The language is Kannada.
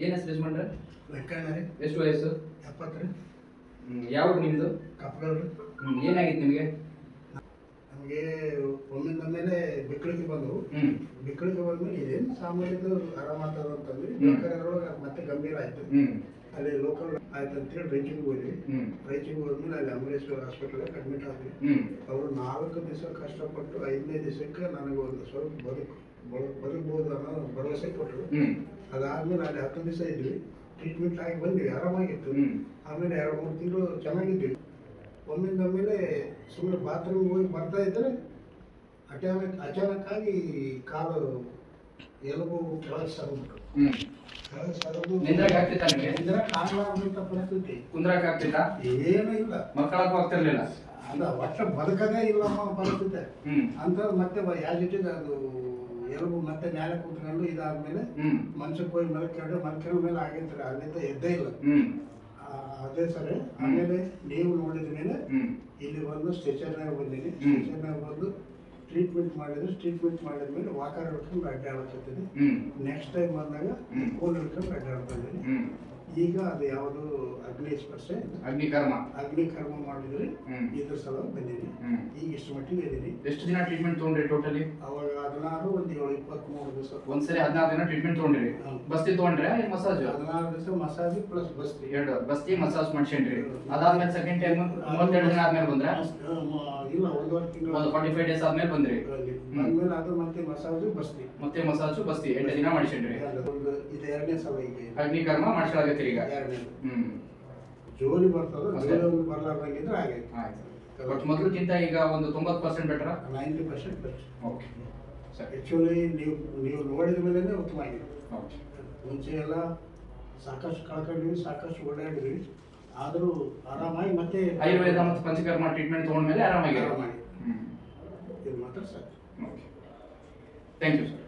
ಏನು ಹೆಸರು ಯಜಮಾನ್ರೆ? ವೆಂಕಣ್ಣ ರೀ. ಎಷ್ಟು ವಯಸ್ಸು? 70 ರೀ. ಯಾವ ನಿಮ್ಮದು? ಕಪ್ಪಗಲ್ ರೀ. ಏನಾಗಿತ್ತು ನಿಮಗೆ? ನಮಗೆ ಒಮ್ಮಿಂದ ಮೇಲೆ ಬಿಕ್ಕಳಿಗೆ ಬಂದವು. ಬಿಕ್ಕಳಿಗೆ ಬಂದ್ಮೇಲೆ ಇದೇನು ಸಾಮಾನ್ಯದು ಆರಾಮಾಗ್ತದ ಅಂತಂದ್ವಿ. ಅದರೊಳಗೆ ಮತ್ತೆ ಗಂಭೀರ ಆಯ್ತು. ಅಲ್ಲಿ ಲೋಕಲ್ ಆಯ್ತು ಅಂತೇಳಿ ರೈಚೂರಿಗೆ ಹೋದ್ವಿ. ರೈಚೂರಿಗೆ ಹೋದ್ಮೇಲೆ ಅಲ್ಲಿ ಅಮರೇಶ್ವರ ಹಾಸ್ಪಿಟಲ್ ಅಡ್ಮಿಟ್ ಆದ್ವಿ. ಅವರು 4 ದಿವಸ ಕಷ್ಟಪಟ್ಟು 5ನೇ ದಿವಸಕ್ಕೆ ನನಗೆ ಒಂದು ಸ್ವಲ್ಪ ಬದುಕಬಹುದು ಅನ್ನೋ ಭರವಸೆ ಕೊಟ್ಟರು. ಅದಾದ್ಮೇಲೆ ಅಲ್ಲಿ 10 ದಿವಸ ಇದ್ವಿ. ಟ್ರೀಟ್ಮೆಂಟ್ ಆಗಿ ಬಂದ್ವಿ, ಆರಾಮಾಗಿತ್ತು. ಆಮೇಲೆ 2-3 ತಿಂಗಳು ಚೆನ್ನಾಗಿದ್ವಿ. ಒಮ್ಮಿಂದ ಮೇಲೆ ಸುಮ್ಮನೆ ಬಾತ್ರೂಮ್ ಹೋಗಿ ಬರ್ತಾ ಇದ್ರೆ ಅಚಾನಕ್ ಆಗಿ ಕಾಲು ಎಲುಬು ಕೆಳಗೆ ಸರಿದ್ಬಿಟ್ಟು ಕಾಣಲಾರ್ದಂತ ಪರಿಸ್ಥಿತಿ. ಕುಂದ್ರಕ್ ಆಗ್ತಿತ್ತಾ? ಏನೂ ಇಲ್ಲ. ಮಕ್ಕಳಕ್ಕೂ ಆಗ್ತಿರ್ಲಿಲ್ಲ. ಅಲ್ಲ, ಒಟ್ಟು ಬದುಕದೇ ಇಲ್ಲಮ್ಮ ಪರಿಸ್ಥಿತಿ ಅಂತ. ಮತ್ತೆ ಯಾಜಿಟ್ಟಿಗೆ ಅದು ಎಲುಬು ಮತ್ತೆ ನ್ಯಾಯ ಕೂತ್ಕೊಂಡು ಇದಾದ್ಮೇಲೆ ಮನ್ಸಕ್ಕೆ ಹೋಗಿ ಮಲ್ಕೊಂಡ ಮೇಲೆ ಆಗೈತ್ರಿ. ಅಲ್ಲಿಂದ ಎದ್ದೇ ಇಲ್ಲ. ಅದೇ ಸರಿ. ಆಮೇಲೆ ನೀವು ನೋಡಿದ ಮೇಲೆ ಇಲ್ಲಿ ಬಂದು ಸ್ಟ್ರೆಚರ್ನಾಗ ಬಂದೀನಿ. ಸ್ಟ್ರೆಚರ್ನಾಗ ಬಂದು ಟ್ರೀಟ್ಮೆಂಟ್ ಮಾಡಿದ್ಮೇಲೆ ವಾಕರ್ ಹಿಡ್ಕೊಂಡು ಅಡ್ಡಾಡ್ತಿದ್ದೀನಿ. ನೆಕ್ಸ್ಟ್ ಟೈಮ್ ಬಂದಾಗ ಫೋನ್ ಹಿಡ್ಕೊಂಡು ಅಡ್ಡಾಡ್ತಿದ್ದೀನಿ. ಈಗ ಅದು ಯಾವುದು ಅಗ್ನಿಕರ್ಮ ಮಾಡಿದ್ರಿ. ಇದ್ರ ಸಲ ಬಂದೀನಿ. ಈಗ ಇಷ್ಟು ಮಟ್ಟಿಗೆ ಇದ್ದೀನಿ. ಎಷ್ಟು ದಿನ ಟ್ರೀಟ್ಮೆಂಟ್ ತಗೊಂಡ್ರಿ ಟೋಟಲಿ? ಅವಾಗ 16 ಒಂದು 23 ದಿವಸ. ಒಂದ್ಸರಿ 16 ದಿನ ಟ್ರೀಟ್ಮೆಂಟ್ ತಗೊಂಡ್ರಿ. ಬಸ್ತಿ ತಗೊಂಡ್ರೆ ಮಸಾಜ್? 16 ದಿವಸ ಮಸಾಜ್ ಪ್ಲಸ್ ಬಸ್ತಿ. 2 ಬಸ್ತಿ ಮಸಾಜ್ ಮಾಡ್ಸೇನ್ರಿ. ಅದಾದ್ಮೇಲೆ ಸೆಕೆಂಡ್ ಟೈಮ್ 32 ದಿನ ಆದ್ಮೇಲೆ ಬಂದ್ರೆ? ಇಲ್ಲ, 1.5 ತಿಂಗಳು, 45 ಡೇಸ್ ಆದ್ಮೇಲೆ ಬಂದ್ರಿ. ಬಂದ್ಮೇಲೆ ಅದು ಮತ್ತೆ ಮಸಾಜ್ ಬಸ್ತಿ 8 ದಿನ ಮಾಡಿಸೇನ್ರಿ. ಇದು 2ನೇ ಸಲ. ಈಗ ಅಗ್ನಿಕರ್ಮ ಮಾಡ್ಸಲಾಗತ್ತೀರಿ ಈಗ? 2ನೇ. ಜೋಲಿ ಬರ್ತದ, ಜೋಲಿ ಒಂದು ಬರ್ಲಾರ್ದಂಗಿದ್ರೆ ಆಗೈತೆ. ಬಟ್ ಮೊದಲಕ್ಕಿಂತ ಈಗ ಒಂದು 90% ಬೆಟರ್? 90% ಬೆಟರ್. ಓಕೆ. ಆಕ್ಚುಲಿ ನೀವು ನೋಡಿದ ಮೇಲೆ ಉತ್ತಮ ಆಗಿದೆ. ಮುಂಚೆ ಎಲ್ಲ ಸಾಕಷ್ಟು ಕಳ್ಕೊಂಡ್ವಿ, ಸಾಕಷ್ಟು ಓಡಾಡಿದ್ವಿ. ಆದರೂ ಆರಾಮಾಗಿ ಮತ್ತೆ ಆಯುರ್ವೇದ ಮತ್ತು ಪಂಚಕರ್ಮ ಟ್ರೀಟ್ಮೆಂಟ್ ತಗೊಂಡ್ಮೇಲೆ ಆರಾಮಾಗಿ ಇದು ಮಾತ್ರ ಸಾಕು. Okay, thank you sir.